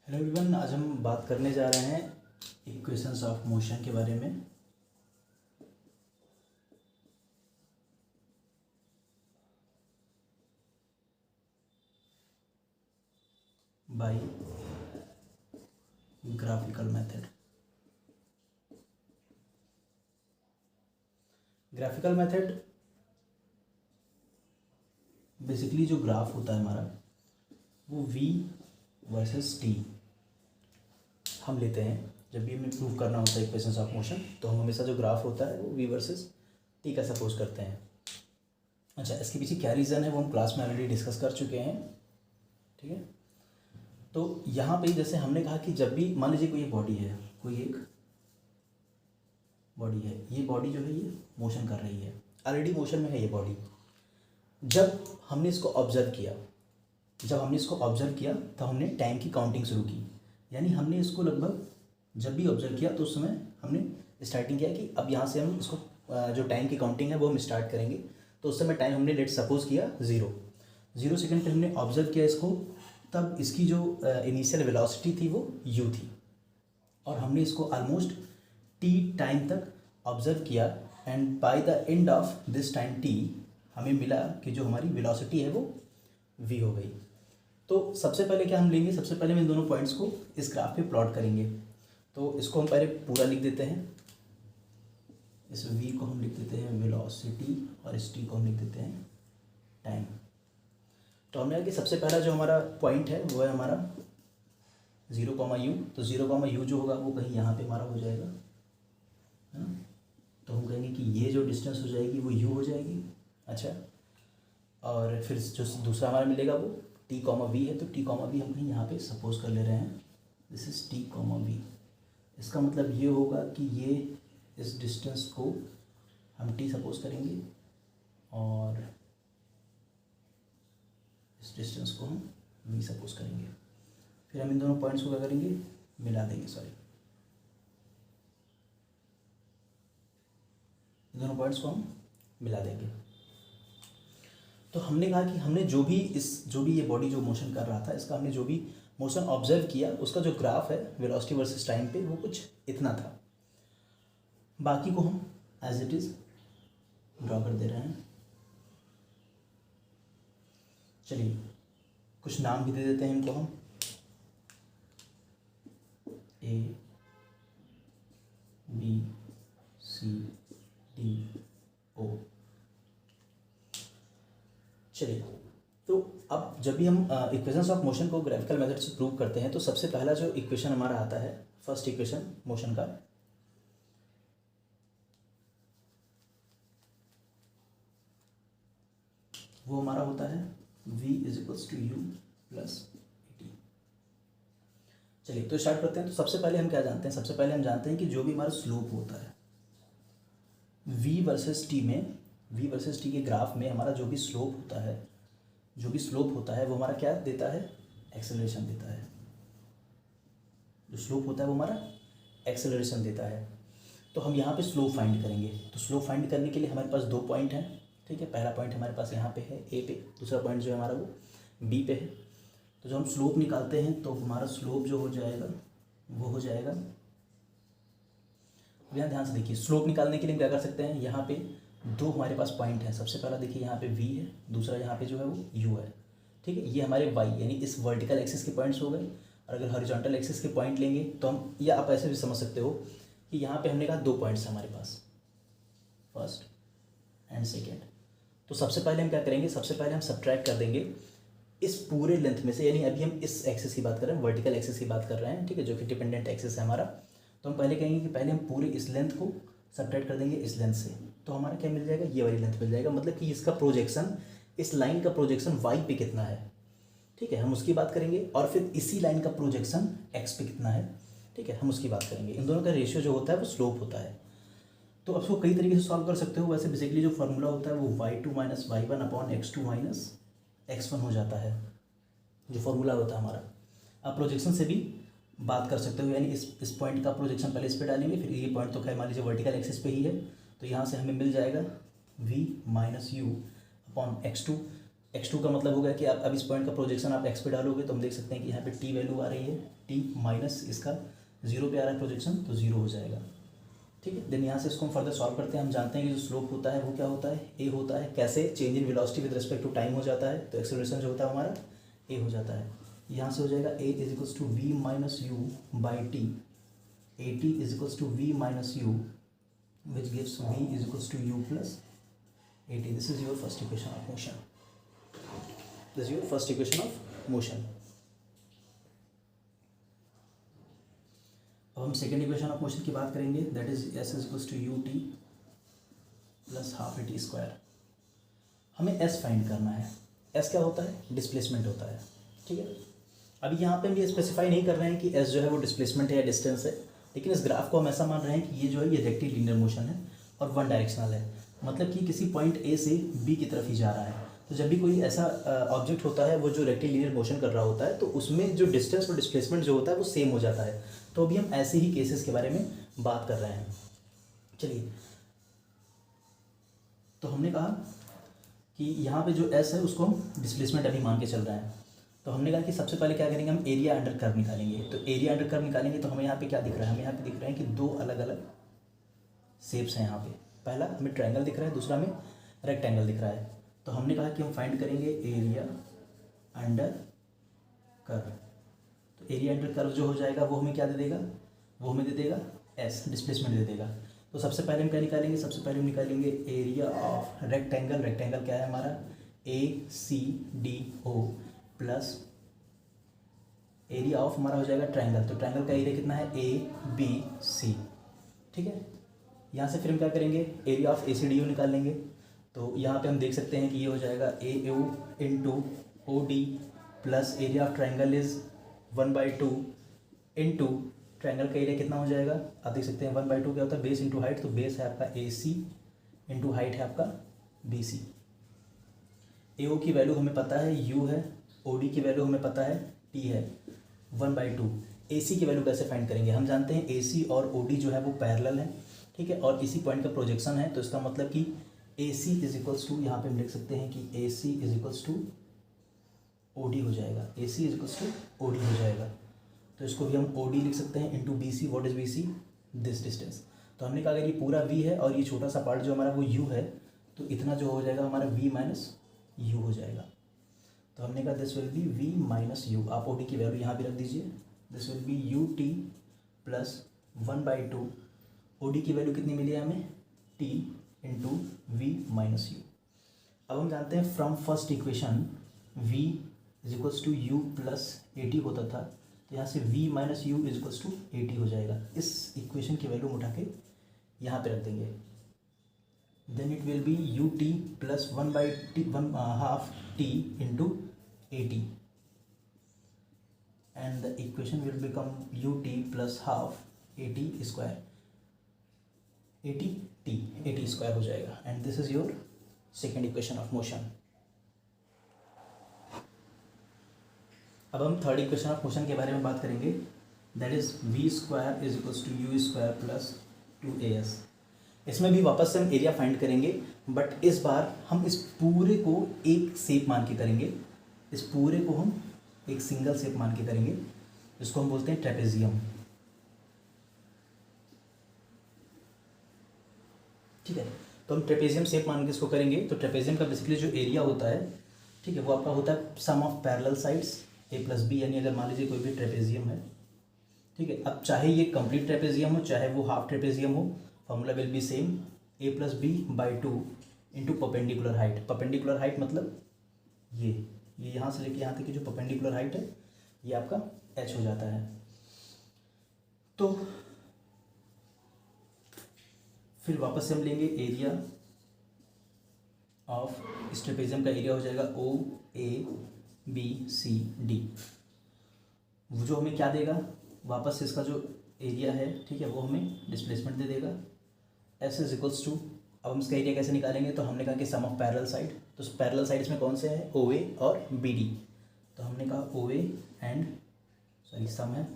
Hello everyone, आज हम बात करने जा रहे हैं इक्वेशंस ऑफ मोशन के बारे में। By graphical method. Graphical method basically जो ग्राफ होता है हमारा वो v वर्सेस t हम लेते हैं। जब भी हमें प्रूव करना होता है इक्वेशंस ऑफ मोशन तो हम हमेशा जो ग्राफ होता है वो v वर्सेस t का सपोज करते हैं। अच्छा, इसके पीछे क्या रीज़न है वो हम क्लास में ऑलरेडी डिस्कस कर चुके हैं। ठीक है, तो यहाँ पे जैसे हमने कहा कि जब भी मान लीजिए कोई एक बॉडी है, कोई एक बॉडी है, ये बॉडी जो है ये मोशन कर रही है, ऑलरेडी मोशन में है ये बॉडी। जब हमने इसको ऑब्जर्व किया तो हमने टाइम की काउंटिंग शुरू की। यानी हमने इसको लगभग जब भी ऑब्जर्व किया तो उस समय हमने स्टार्टिंग किया कि अब यहाँ से हम इसको जो टाइम की काउंटिंग है वो हम स्टार्ट करेंगे। तो उस समय टाइम हमने लेट सपोज किया 0 सेकेंड पे हमने ऑब्जर्व किया इसको। तब इसकी जो इनिशियल वेलोसिटी थी वो u थी और हमने इसको ऑलमोस्ट t टाइम तक ऑब्जर्व किया and by the end of this time t हमें मिला कि जो हमारी वेलोसिटी है वो v हो गई। तो सबसे पहले क्या हम लेंगे, सबसे पहले हम इन दोनों पॉइंट्स को इस ग्राफ पे प्लॉट करेंगे। तो इसको हम पहले पूरा लिख देते हैं, इस v को हम लिख देते हैं वेलोसिटी और इस t को हम लिख देते हैं टाइम। तो हमने कि सबसे पहला जो हमारा पॉइंट है वो है हमारा 0,u। तो 0,u जो होगा वो कहीं यहाँ पे हमारा हो जाएगा, है ना। तो हम कहेंगे कि ये जो डिस्टेंस हो जाएगी वो u हो जाएगी। अच्छा, और फिर जो दूसरा हमारा मिलेगा वो t, v है। तो t, v हम कहीं यहाँ पे सपोज कर ले रहे हैं, दिस इज t, v। इसका मतलब ये होगा कि ये इस डिस्टेंस को हम t सपोज करेंगे और इस डिस्टेंस को हम v सपोज करेंगे। फिर हम इन दोनों पॉइंट्स को क्या करेंगे, मिला देंगे। इन दोनों पॉइंट्स को हम मिला देंगे। तो हमने कहा कि हमने जो भी ये बॉडी जो मोशन कर रहा था इसका हमने जो भी मोशन ऑब्जर्व किया उसका जो ग्राफ है वेलोसिटी वर्सेस टाइम पे वो कुछ इतना था। बाकी को हम एज इट इज़ ड्रॉ कर दे रहे हैं। चलिए कुछ नाम भी दे देते हैं इनको हम, A, B, C, D, O। चलिए, तो अब जब भी हम इक्वेशंस ऑफ मोशन को ग्राफिकल मेथड से प्रूव करते हैं तो सबसे पहला जो इक्वेशन हमारा आता है, फर्स्ट इक्वेशन मोशन का, वो हमारा होता है v = u + at। चलिए तो स्टार्ट करते हैं। तो सबसे पहले हम क्या जानते हैं, सबसे पहले हम जानते हैं कि जो भी हमारा स्लोप होता है v वर्सेस t के ग्राफ में हमारा जो भी स्लोप होता है वो हमारा क्या देता है, एक्सेलरेशन देता है। जो स्लोप होता है वो हमारा एक्सेलरेशन देता है। तो हम यहाँ पे स्लोप फाइंड करेंगे। तो स्लोप फाइंड करने के लिए हमारे पास दो पॉइंट हैं। ठीक है, पहला पॉइंट हमारे पास यहाँ पे है ए पे, दूसरा पॉइंट जो है हमारा वो बी पे है। तो जब हम स्लोप निकालते हैं तो हमारा स्लोप जो हो जाएगा वो हो जाएगा, यहाँ ध्यान से देखिए, स्लोप निकालने के लिए हम क्या कर सकते हैं, यहाँ पे दो हमारे पास पॉइंट है। सबसे पहला देखिए यहाँ पे v है, दूसरा यहाँ पे जो है वो u है। ठीक है, ये हमारे y यानी इस वर्टिकल एक्सिस के पॉइंट्स हो गए। और अगर हॉरिजॉन्टल एक्सिस के पॉइंट लेंगे तो हम, या आप ऐसे भी समझ सकते हो कि यहाँ पे हमने कहा दो पॉइंट्स हैं हमारे पास, फर्स्ट एंड सेकेंड। तो सबसे पहले हम क्या करेंगे, सबसे पहले हम सब्ट्रैक्ट कर देंगे इस पूरे लेंथ में से। यानी अभी हम इस एक्सिस की बात कर रहे हैं, वर्टिकल एक्सिस की बात कर रहे हैं, ठीक है, जो कि डिपेंडेंट एक्सिस है हमारा। तो हम पहले कहेंगे कि पहले हम पूरे इस लेंथ को सब्ट्रैक्ट कर देंगे इस लेंथ से। तो हमारा क्या मिल जाएगा, ये वाली लेंथ मिल जाएगा। मतलब कि इसका प्रोजेक्शन, इस लाइन का प्रोजेक्शन y पे कितना है, ठीक है, हम उसकी बात करेंगे। और फिर इसी लाइन का प्रोजेक्शन x पे कितना है, ठीक है, हम उसकी बात करेंगे। इन दोनों का रेशियो जो होता है वो स्लोप होता है। तो अब इसको कई तरीके से सॉल्व कर सकते हो। वैसे बेसिकली जो फार्मूला होता है वो y2 - y1 / x2 - x1 हो जाता है, जो फार्मूला होता है हमारा। आप प्रोजेक्शन से भी बात कर सकते हो, यानी इस पॉइंट का प्रोजेक्शन पहले इस पे डालेंगे, फिर ये पॉइंट तो खैर मान लीजिए वर्टिकल एक्सिस पे ही है। तो यहाँ से हमें मिल जाएगा v - u / x2। x2 का मतलब होगा कि आप अब इस पॉइंट का प्रोजेक्शन आप x पे डालोगे तो हम देख सकते हैं कि यहाँ पे t वैल्यू आ रही है, t माइनस इसका 0 पे आ रहा है प्रोजेक्शन, तो 0 हो जाएगा। ठीक है, देन यहाँ से इसको हम फर्दर सॉल्व करते हैं। हम जानते हैं कि जो स्लोप होता है वो क्या होता है, a होता है। कैसे, change in velocity with respect to time हो जाता है, तो एक्सेलरेशन जो होता है हमारा a हो जाता है। यहाँ से हो जाएगा a is equals to v minus u by t, a t is equals to v minus u which gives v is equals to u plus a t। This is your first equation of motion. This is your first equation of motion. अब हम second equation of motion की बात करेंगे, that is s is equals to u t plus half a t square. हमें s find करना है। s क्या होता है, डिस्प्लेसमेंट होता है। ठीक है, अभी यहाँ पे हम ये स्पेसिफाई नहीं कर रहे हैं कि s जो है वो डिस्प्लेसमेंट है या डिस्टेंस है, लेकिन इस ग्राफ को हम ऐसा मान रहे हैं कि ये जो है ये रेक्टिलिनियर मोशन है और वन डायरेक्शनल है, मतलब कि किसी पॉइंट a से b की तरफ ही जा रहा है। तो जब भी कोई ऐसा ऑब्जेक्ट होता है वो जो रेक्टिलिनियर मोशन कर रहा होता है, तो उसमें जो डिस्टेंस और डिस्प्लेसमेंट जो होता है वो सेम हो जाता है। तो अभी हम ऐसे ही केसेस के बारे में बात कर रहे हैं। चलिए, तो हमने कहा कि यहाँ पे जो s है उसको हम डिस्प्लेसमेंट अभी मान के चल रहे हैं। तो हमने कहा कि सबसे पहले क्या करेंगे, हम एरिया अंडर कर्व निकालेंगे। तो एरिया अंडर कर्व निकालेंगे तो हमें यहाँ पे क्या दिख रहा है, हमें यहाँ पे दिख रहा है कि दो अलग अलग शेप्स हैं यहाँ पे। पहला हमें ट्रायंगल दिख रहा है, दूसरा हमें रेक्टेंगल दिख रहा है। तो हमने कहा कि हम फाइंड करेंगे एरिया अंडर कर्व। तो एरिया अंडर कर्व जो हो जाएगा वो हमें क्या दे देगा, वो हमें दे देगा s, डिस्प्लेसमेंट दे देगा। तो सबसे पहले हम क्या निकालेंगे, सबसे पहले हम निकालेंगे एरिया ऑफ रेक्टेंगल। रेक्टेंगल क्या है हमारा, ACDO प्लस एरिया ऑफ हमारा हो जाएगा ट्रायंगल। तो ट्रायंगल का एरिया कितना है, ABC। ठीक है, यहाँ से फिर हम क्या करेंगे, एरिया ऑफ ACDO निकाल लेंगे। तो यहाँ पे हम देख सकते हैं कि ये हो जाएगा AO into OD plus area of triangle is 1/2 into triangle का एरिया कितना हो जाएगा, आप देख सकते हैं 1/2 क्या होता है, बेस इंटू हाइट। तो बेस है आपका AC इंटू हाइट है आपका BC। AO की वैल्यू हमें पता है U है, OD की वैल्यू हमें पता है T है, 1/2। AC की वैल्यू कैसे फाइंड करेंगे, हम जानते हैं AC और OD जो है वो पैरेलल है। ठीक है, और इसी पॉइंट का प्रोजेक्शन है, तो इसका मतलब कि AC इज इक्वल्स टू, यहाँ पे हम लिख सकते हैं कि AC is equals to OD हो जाएगा। AC is equals to OD हो जाएगा। तो इसको भी हम OD लिख सकते हैं into BC। What is BC, this distance. तो हमने कहा अगर ये पूरा V है और ये छोटा सा पार्ट जो हमारा वो U है, तो इतना जो हो जाएगा हमारा V माइनस U हो जाएगा। तो हमने कहा this will be V minus U। आप OD की वैल्यू यहाँ भी रख दीजिए, this will be UT plus 1/2। OD की वैल्यू कितनी मिली है हमें, T into V minus U। अब हम जानते हैं from first equation V is equals to U plus AT होता था, तो यहाँ से V minus U is equals to AT हो जाएगा। इस इक्वेशन की वैल्यू उठा के यहाँ पे रख देंगे, then it will be UT plus 1/2 T into AT and the equation will become UT plus half AT square, AT square हो जाएगा। And this is your second equation of motion. अब हम थर्ड इक्वेशन ऑफ मोशन के बारे में बात करेंगे, that is V square is equals to U square plus 2AS। इसमें भी वापस से हम एरिया फाइंड करेंगे, बट इस बार हम इस पूरे को एक शेप मान के करेंगे। इस पूरे को हम एक सिंगल शेप मान के करेंगे, जिसको हम बोलते हैं ट्रेपेजियम। ठीक है, तो हम ट्रेपेजियम शेप मान के इसको करेंगे। तो ट्रेपेजियम का बेसिकली जो एरिया होता है, ठीक है, वो आपका होता है sum of parallel sides A plus B। यानी अगर मान लीजिए कोई भी ट्रेपेजियम है, ठीक है, अब चाहे ये कंप्लीट ट्रेपेजियम हो चाहे वो हाफ ट्रेपेजियम हो, formula will be same, A plus B/2 into perpendicular height. Perpendicular height मतलब ये यहाँ से लेके यहाँ तक की जो परपेंडिकुलर हाइट है ये आपका h हो जाता है। तो फिर वापस से हम लेंगे एरिया ऑफ इस ट्रेपेजियम का एरिया हो जाएगा OABCD। जो हमें क्या देगा, वापस से इसका जो एरिया है, ठीक है, वो हमें डिस्प्लेसमेंट दे देगा। S इज इक्वल्स टू, अब हम इसका एरिया कैसे निकालेंगे, तो हमने कहा कि सम ऑफ पैरेलल साइड। तो पैरेलल साइड्स में कौन से हैं, OA और BD। तो हमने कहा OA एंड सम है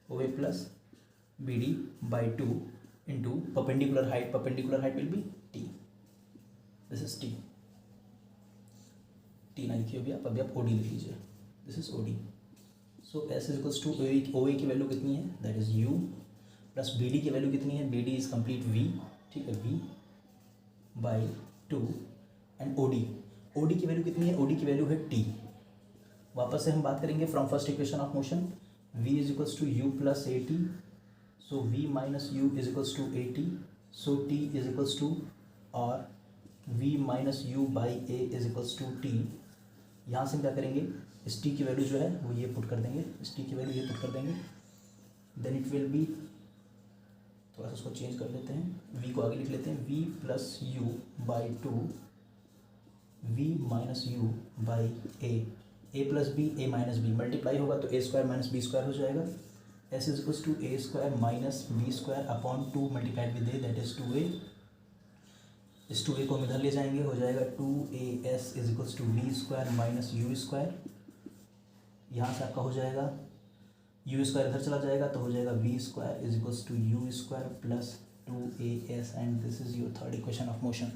OA plus BD/2 into perpendicular height. Perpendicular height will be T, this is T। T ना लिखी होगी आप, अभी आप ओ डी लिख लीजिए, this is O D. So s is equals to O A की वैल्यू कितनी है, that is u, plus B D की वैल्यू कितनी है, B D is complete v, ठीक है, v by two, and O D की वैल्यू कितनी है, ओ डी की वैल्यू है टी। वापस से हम बात करेंगे from first equation of motion, v is equals to u plus a t, so v minus u is equals to a t, so t is equals to, और v minus u by a is equals to t. यहाँ से हम क्या करेंगे, इस t की value जो है वो ये पुट कर देंगे, इस t की वैल्यू ये पुट कर देंगे, देन इट विल बी, थोड़ा सा उसको चेंज कर लेते हैं, v को आगे लिख लेते हैं, v plus u by two, v minus u by a plus b, a minus b, multiply होगा तो a square minus b square हो जाएगा, s is equals to a square minus b square upon two multiplied with a, that is two a. इस two ए को हम इधर ले जाएंगे, हो जाएगा two a s is equals to b square minus u square. यहाँ से आपका हो जाएगा यू स्क्वायर इधर चला जाएगा तो हो जाएगा v square is equals to u square plus two a s, and this is your third equation of motion.